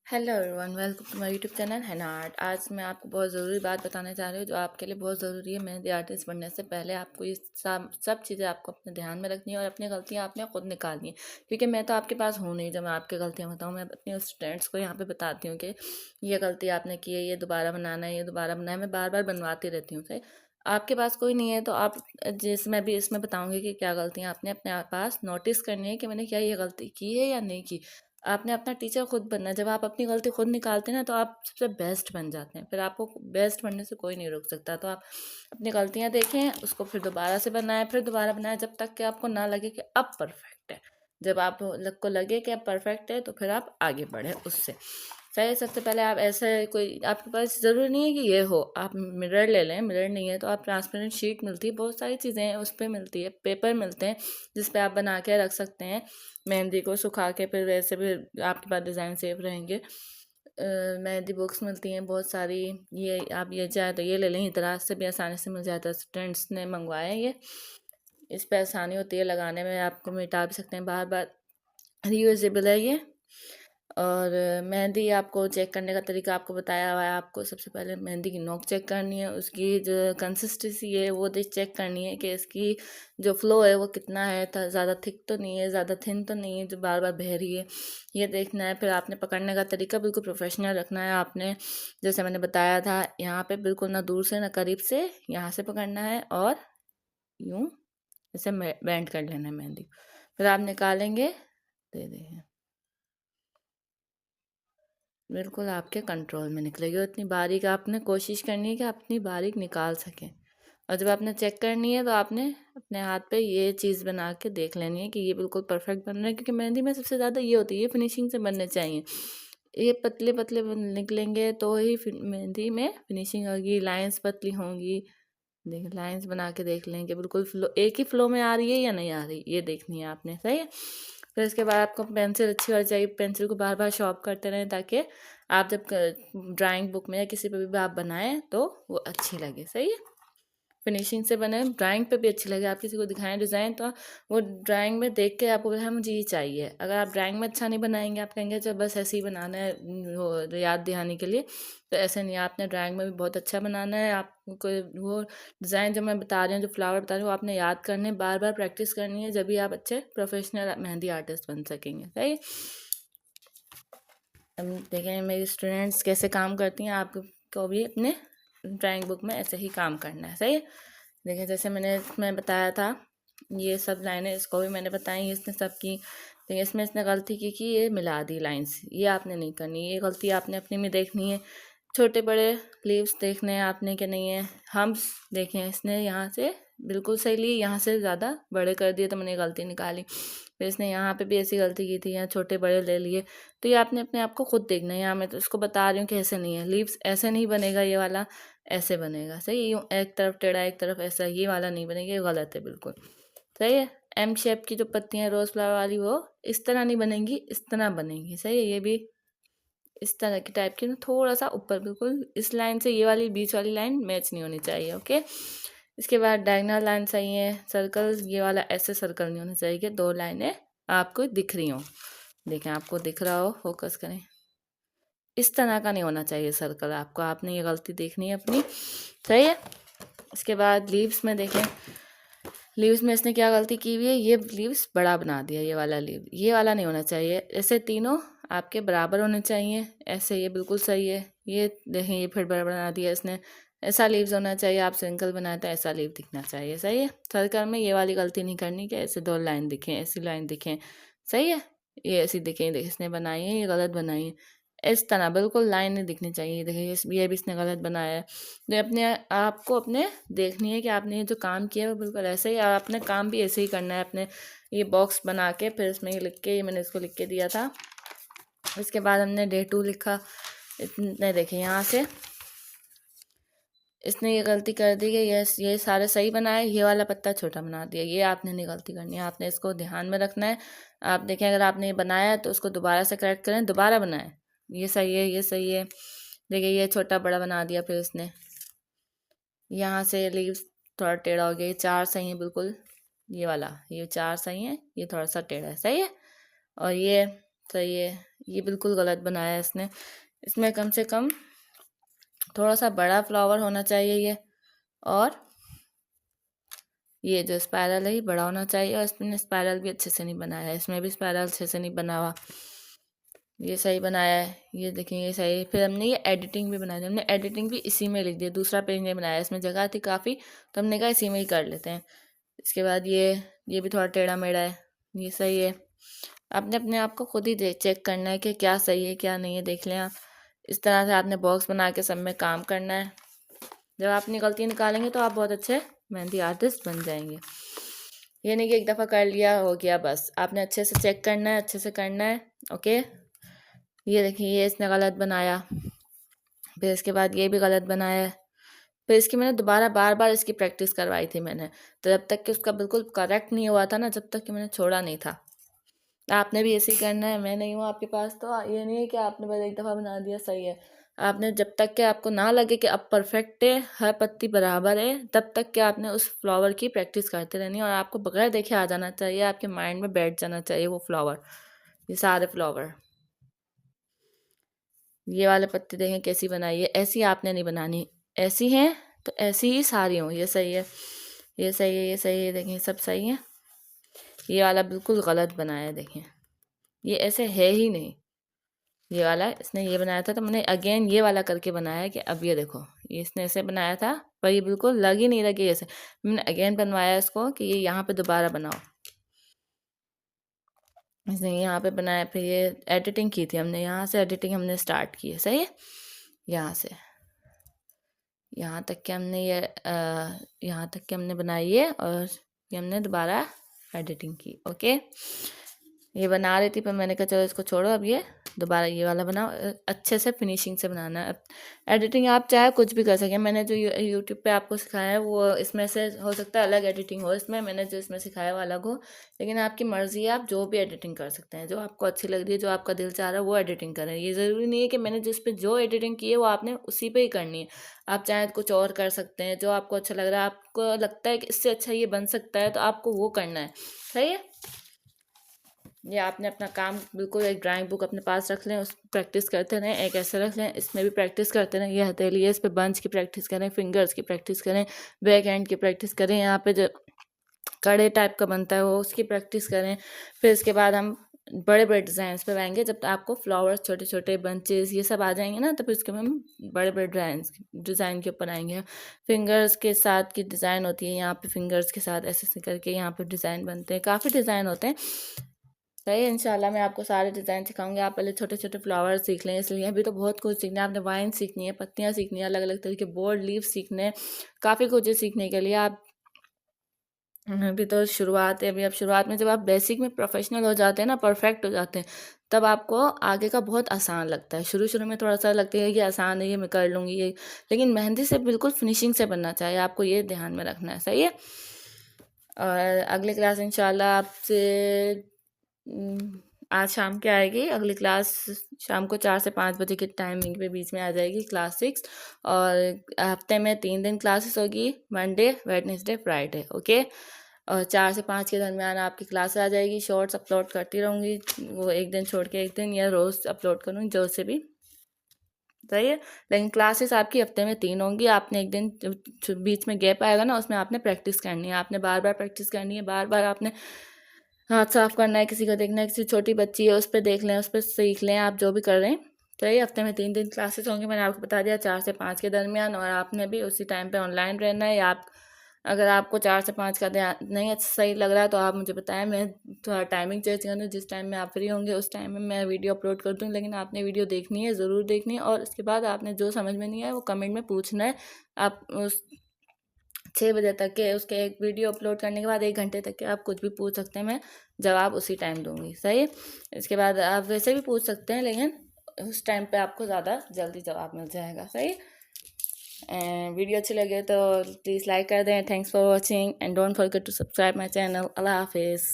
Hello everyone, welcome to my YouTube channel Haina art. आज मैं आपको बहुत ज़रूरी बात बताने जा रही हूँ जो आपके लिए बहुत ज़रूरी है। मेहंदी आर्टिस्ट बनने से पहले आपको ये सब चीज़ें आपको अपने ध्यान में रखनी है और अपनी गलतियाँ आपने खुद निकालनी है, क्योंकि मैं तो आपके पास हूँ नहीं जो मैं आपकी गलतियाँ बताऊँ। मैं अपने स्टूडेंट्स को यहाँ पर बताती हूँ कि ये गलती आपने की है, ये दोबारा बनाना है, ये दोबारा बनाना है। मैं बार बार बनवाती रहती हूँ। सही, आपके पास कोई नहीं है तो आप जिस मैं भी इसमें बताऊँगी कि क्या गलतियाँ आपने अपने पास नोटिस करनी है कि मैंने क्या ये गलती की है या नहीं की। आपने अपना टीचर खुद बनना है। जब आप अपनी गलती खुद निकालते हैं ना तो आप सबसे बेस्ट बन जाते हैं, फिर आपको बेस्ट बनने से कोई नहीं रोक सकता। तो आप अपनी गलतियां देखें, उसको फिर दोबारा से बनाएं, फिर दोबारा बनाएं, जब तक कि आपको ना लगे कि अब परफेक्ट है। जब आप को लगे कि अब परफेक्ट है तो फिर आप आगे बढ़े उससे। सही, सबसे पहले आप ऐसे कोई आपके पास ज़रूरी नहीं है कि ये हो, आप मिरर ले लें। मिरर नहीं है तो आप ट्रांसपेरेंट शीट मिलती है, बहुत सारी चीज़ें हैं उस पर मिलती है, पेपर मिलते हैं जिस पे आप बना के रख सकते हैं मेहंदी को सुखा के। फिर वैसे भी आपके पास डिज़ाइन सेफ रहेंगे। मेहंदी बुक्स मिलती हैं बहुत सारी। ये आप ये चाहे तो ये ले लें, इतराज से भी आसानी से मिल जाता है। स्टूडेंट्स ने मंगवाया है ये, इस पर आसानी होती है लगाने में, आपको मिटा भी सकते हैं बार बार। रीयूजेबल है ये। और मेहंदी आपको चेक करने का तरीका आपको बताया हुआ है। आपको सबसे पहले मेहंदी की नोक चेक करनी है, उसकी जो कंसिस्टेंसी है वो चेक करनी है कि इसकी जो फ्लो है वो कितना है, ज़्यादा थिक तो नहीं है, ज़्यादा थिन तो नहीं है जो बार बार बह रही है, ये देखना है। फिर आपने पकड़ने का तरीका बिल्कुल प्रोफेशनल रखना है। आपने जैसे मैंने बताया था, यहाँ पे बिल्कुल ना दूर से ना करीब से, यहाँ से पकड़ना है और यूँ ऐसे बेंड कर लेना है मेहंदी। फिर आप निकालेंगे, दे दें, बिल्कुल आपके कंट्रोल में निकलेगी। इतनी बारीक आपने कोशिश करनी है कि आप इतनी बारीक निकाल सकें। और जब आपने चेक करनी है तो आपने अपने हाथ पे ये चीज़ बना के देख लेनी है कि ये बिल्कुल परफेक्ट बन रहा है, क्योंकि मेहंदी में सबसे ज़्यादा ये होती है, ये फिनिशिंग से बनने चाहिए। ये पतले पतले निकलेंगे तो ही मेहंदी में फिनिशिंग होगी, लाइंस पतली होंगी। देखिए, लाइंस बना के देख लें कि बिल्कुल फ्लो एक ही फ्लो में आ रही है या नहीं आ रही, ये देखनी है आपने। सही है। फिर इसके बाद आपको पेंसिल अच्छी वाली चाहिए। पेंसिल को बार बार शॉर्प करते रहें ताकि आप जब ड्राइंग बुक में या किसी पे भी आप बनाएं तो वो अच्छी लगे। सही है, फिनिशिंग से बने, ड्राइंग पे भी अच्छी लगे। आप किसी को दिखाएं डिज़ाइन तो वो ड्राइंग में देख के आपको बोले मुझे ये चाहिए। अगर आप ड्राइंग में अच्छा नहीं बनाएंगे, आप कहेंगे चल बस ऐसे ही बनाना है वो याद दिहाने के लिए, तो ऐसे नहीं। आपने ड्राइंग में भी बहुत अच्छा बनाना है। आपको वो डिज़ाइन जो मैं बता रही हूँ, जो फ्लावर बता रही हूँ, आपने याद करने, बार बार प्रैक्टिस करनी है, जब भी आप अच्छे प्रोफेशनल मेहंदी आर्टिस्ट बन सकेंगे। सही, हम देखें मेरी स्टूडेंट्स कैसे काम करती हैं, आपको भी अपने ड्राइंग बुक में ऐसे ही काम करना है। सही है। देखिए, जैसे मैंने इसमें बताया था, ये सब लाइनें इसको भी मैंने बताई, इसने सब की। देखिए, इसमें इसने गलती की कि ये मिला दी लाइंस, ये आपने नहीं करनी, ये गलती आपने अपनी में देखनी है। छोटे बड़े लीव्स देखने हैं आपने कि नहीं है। हम्स देखें, इसने यहाँ से बिल्कुल सही ली, यहाँ से ज़्यादा बड़े कर दिए तो मैंने गलती निकाली। फिर इसने यहाँ पे भी ऐसी गलती की थी, यहाँ छोटे बड़े ले लिए। तो ये आपने अपने आप को खुद देखना है। यहाँ मैं तो इसको बता रही हूँ कि ऐसे नहीं है, लीव्स ऐसे नहीं बनेगा, ये वाला ऐसे बनेगा। सही, यूँ एक तरफ टेढ़ा एक तरफ ऐसा, ये वाला नहीं बनेगा, ये गलत है बिल्कुल। सही है। एम शेप की जो पत्तियाँ रोज़ फ्लावर वाली वो इस तरह नहीं बनेंगी, इस तरह बनेंगी। सही है, ये भी इस तरह की टाइप की ना, थोड़ा सा ऊपर, बिल्कुल इस लाइन से ये वाली बीच वाली लाइन मैच नहीं होनी चाहिए। ओके, इसके बाद डायगोनल लाइन सही है। सर्कल, ये वाला ऐसे सर्कल नहीं होना चाहिए कि दो लाइनें आपको दिख रही हों। देखें, आपको दिख रहा हो, फोकस करें, इस तरह का नहीं होना चाहिए सर्कल आपको। आपने ये गलती देखनी है अपनी। सही है। इसके बाद लीव्स में देखें, लीव्स में इसने क्या गलती की हुई है, ये लीव्स बड़ा बना दिया, ये वाला लीव, ये वाला नहीं होना चाहिए। ऐसे तीनों आपके बराबर होने चाहिए, ऐसे ये बिल्कुल सही है। ये देखें, ये फिर बड़ा बना दिया इसने, ऐसा लीव्स होना चाहिए। आप सिंगल बनाए तो ऐसा लीव दिखना चाहिए। सही है। सर्कल में ये वाली गलती नहीं करनी कि ऐसे दो लाइन दिखें, ऐसी लाइन दिखें। सही है, ये ऐसी दिखें, देखिए इसने बनाई है, ये गलत बनाई है। इस तरह बिल्कुल लाइन नहीं दिखनी चाहिए। देखिए, ये भी इसने गलत बनाया है। तो अपने आपको अपने देखनी है कि आपने ये जो काम किया है वो बिल्कुल ऐसे ही, और अपने काम भी ऐसे ही करना है। अपने ये बॉक्स बना के फिर इसमें ये लिख के, ये मैंने इसको लिख के दिया था। इसके बाद हमने डे 2 लिखा। इतने देखें, यहाँ से इसने ये गलती कर दी कि ये सारे सही बनाए, ये वाला पत्ता छोटा बना दिया। ये आपने नहीं गलती करनी है, आपने इसको ध्यान में रखना है। आप देखें, अगर आपने ये बनाया है तो उसको दोबारा से करेक्ट करें, दोबारा बनाएं। ये सही है, ये सही है। देखिए, ये छोटा बड़ा बना दिया। फिर इसने यहाँ से लीव्स थोड़ा टेढ़ा हो गया, ये चार सही है बिल्कुल, ये वाला, ये चार सही है, ये थोड़ा सा टेढ़ा है। सही है। और ये सही है, ये बिल्कुल गलत बनाया है इसने। इसमें कम से कम थोड़ा सा बड़ा फ्लावर होना चाहिए ये, और ये जो स्पायरल है ये बड़ा होना चाहिए, और इसमें स्पायरल भी अच्छे से नहीं बनाया है, इसमें भी स्पायरल अच्छे से नहीं बना हुआ। ये सही बनाया है, ये देखिए ये सही है। फिर हमने ये एडिटिंग भी बनाई, हमने एडिटिंग भी इसी में लिख दिया, दूसरा पेज नहीं बनाया, इसमें जगह थी काफ़ी तो हमने कहा इसी में ही कर लेते हैं। इसके बाद ये भी थोड़ा टेढ़ा मेढ़ा है, ये सही है। आपने अपने आप को खुद ही चेक करना है कि क्या सही है क्या नहीं है, देख लें आप। इस तरह से आपने बॉक्स बना के सब में काम करना है। जब आप अपनी गलती निकालेंगे तो आप बहुत अच्छे मेहंदी आर्टिस्ट बन जाएंगे। ये नहीं कि एक दफ़ा कर लिया हो गया बस, आपने अच्छे से चेक करना है, अच्छे से करना है। ओके, ये देखिए ये इसने गलत बनाया, फिर इसके बाद ये भी गलत बनाया है। फिर इसकी मैंने दोबारा बार बार इसकी प्रैक्टिस करवाई थी मैंने, तो जब तक कि उसका बिल्कुल करेक्ट नहीं हुआ था ना, जब तक कि मैंने छोड़ा नहीं था। आपने भी ऐसे ही करना है। मैं नहीं हूँ आपके पास तो ये नहीं है कि आपने बस एक दफ़ा बना दिया सही है। आपने जब तक कि आपको ना लगे कि अब परफेक्ट है, हर पत्ती बराबर है, तब तक कि आपने उस फ्लावर की प्रैक्टिस करते रहनी है, और आपको बगैर देखे आ जाना चाहिए, आपके माइंड में बैठ जाना चाहिए वो फ्लावर, ये सारे फ्लावर। ये वाले पत्ते देखें कैसी बनाई है, ऐसी आपने नहीं बनानी, ऐसी हैं तो ऐसी ही सारी हों। ये सही है, ये सही है, ये सही है, देखें सब सही है। ये वाला बिल्कुल गलत बनाया है, देखें ये ऐसे है ही नहीं। ये वाला इसने ये बनाया था तो मैंने अगेन ये वाला करके बनाया है कि अब ये देखो, ये इसने ऐसे बनाया था पर ये बिल्कुल लग ही नहीं लगी ऐसे। मैंने अगेन बनवाया इसको कि ये यहाँ पे दोबारा बनाओ। इसने यहाँ पे बनाया, फिर ये एडिटिंग की थी हमने, यहाँ से एडिटिंग हमने स्टार्ट की है, सही है। यहाँ से यहाँ तक के हमने यहाँ तक के हमने बनाई है, और ये हमने दोबारा एडिटिंग की। ओके, ये बना रही थी पर मैंने कहा चलो इसको छोड़ो, अब ये दोबारा ये वाला बनाओ, अच्छे से फिनिशिंग से बनाना है। एडिटिंग आप चाहे कुछ भी कर सकें, मैंने जो यूट्यूब पे आपको सिखाया है वो इसमें से हो सकता है अलग एडिटिंग हो, इसमें मैंने जो इसमें सिखाया वो अलग हो, लेकिन आपकी मर्ज़ी है, आप जो भी एडिटिंग कर सकते हैं, जो आपको अच्छी लग रही है, जो आपका दिल चाह रहा है वो एडिटिंग करें। ये ज़रूरी नहीं है कि मैंने जिस पे जो एडिटिंग की है वो आपने उसी पे ही करनी है, आप चाहे कुछ और कर सकते हैं, जो आपको अच्छा लग रहा है, आपको लगता है कि इससे अच्छा ये बन सकता है तो आपको वो करना है, सही है। ये आपने अपना काम बिल्कुल, एक ड्राइंग बुक अपने पास रख लें, उस प्रैक्टिस करते रहें, एक ऐसे रख लें, इसमें भी प्रैक्टिस करते रहें। ये हथेली है, इस पर बंच की प्रैक्टिस करें, फिंगर्स की प्रैक्टिस करें, बैक हैंड की प्रैक्टिस करें, यहाँ पे जो कड़े टाइप का बनता है वो उसकी प्रैक्टिस करें। फिर इसके बाद हम बड़े बड़े डिज़ाइन पे आएंगे, जब आपको फ्लावर्स छोटे छोटे बंचेस ये सब आ जाएंगे ना, तो फिर उसके बाद हम बड़े बड़े डिज़ाइन के ऊपर आएंगे। फिंगर्स के साथ की डिज़ाइन होती है, यहाँ पे फिंगर्स के साथ ऐसे ऐसे करके यहाँ पे डिज़ाइन बनते हैं, काफ़ी डिज़ाइन होते हैं, सही है। इंशाल्लाह मैं आपको सारे डिज़ाइन सिखाऊंगी। आप पहले छोटे छोटे फ्लावर सीख लें, इसलिए अभी तो बहुत कुछ सीखना है, आपने वाइन सीखनी है, पत्तियाँ सीखनी है, अलग अलग तरह के बोर्ड लीव सीखने हैं, काफ़ी कुछ है सीखने के लिए। आप अभी तो शुरुआत है, अभी आप शुरुआत में जब आप बेसिक में प्रोफेशनल हो जाते हैं ना, परफेक्ट हो जाते हैं, तब आपको आगे का बहुत आसान लगता है। शुरू शुरू में थोड़ा सा लगता है कि आसान है, ये मैं कर लूँगी ये, लेकिन मेहंदी से बिल्कुल फिनिशिंग से बनना चाहिए, आपको ये ध्यान में रखना है, सही है। और अगली क्लास इंशाल्लाह आपसे आज शाम के आएगी अगली क्लास, शाम को 4 से 5 बजे के टाइमिंग पे बीच में आ जाएगी क्लास 6, और हफ्ते में 3 दिन क्लासेस होगी, मंडे वेडनेसडे फ्राइडे। ओके, और 4 से 5 के दरमियान आपकी क्लास आ जाएगी। शॉर्ट्स अपलोड करती रहूँगी, वो एक दिन छोड़ के एक दिन, या रोज़ अपलोड करूँगी, जो से भी, सही है। लेकिन क्लासेस आपकी हफ्ते में 3 होंगी, आपने एक दिन बीच में गैप आएगा ना, उसमें आपने प्रैक्टिस करनी है, आपने बार बार प्रैक्टिस करनी है, बार बार आपने हाथ साफ करना है, किसी को देखना है, किसी छोटी बच्ची है उस पर देख लें, उस पर सीख लें, आप जो भी कर रहे हैं। तो ये हफ्ते में 3 दिन क्लासेस होंगी, मैंने आपको बता दिया, 4 से 5 के दरमियान, और आपने भी उसी टाइम पे ऑनलाइन रहना है। या आप अगर आपको 4 से 5 का ध्यान नहीं अच्छा सही लग रहा है तो आप मुझे बताएं, मैं थोड़ा टाइमिंग चेंज कर दूँ, जिस टाइम में आप फ्री होंगे उस टाइम में मैं वीडियो अपलोड कर दूँ। लेकिन आपने वीडियो देखनी है, ज़रूर देखनी है, और उसके बाद आपने जो समझ में नहीं आया वो कमेंट में पूछना है। आप उस 6 बजे तक के उसके एक वीडियो अपलोड करने के बाद 1 घंटे तक के आप कुछ भी पूछ सकते हैं, मैं जवाब उसी टाइम दूंगी, सही है। इसके बाद आप वैसे भी पूछ सकते हैं, लेकिन उस टाइम पे आपको ज़्यादा जल्दी जवाब मिल जाएगा, सही है। एंड वीडियो अच्छी लगे तो प्लीज़ लाइक कर दें। Thanks for watching and don't forget to subscribe my channel. अल्लाह हाफिज़।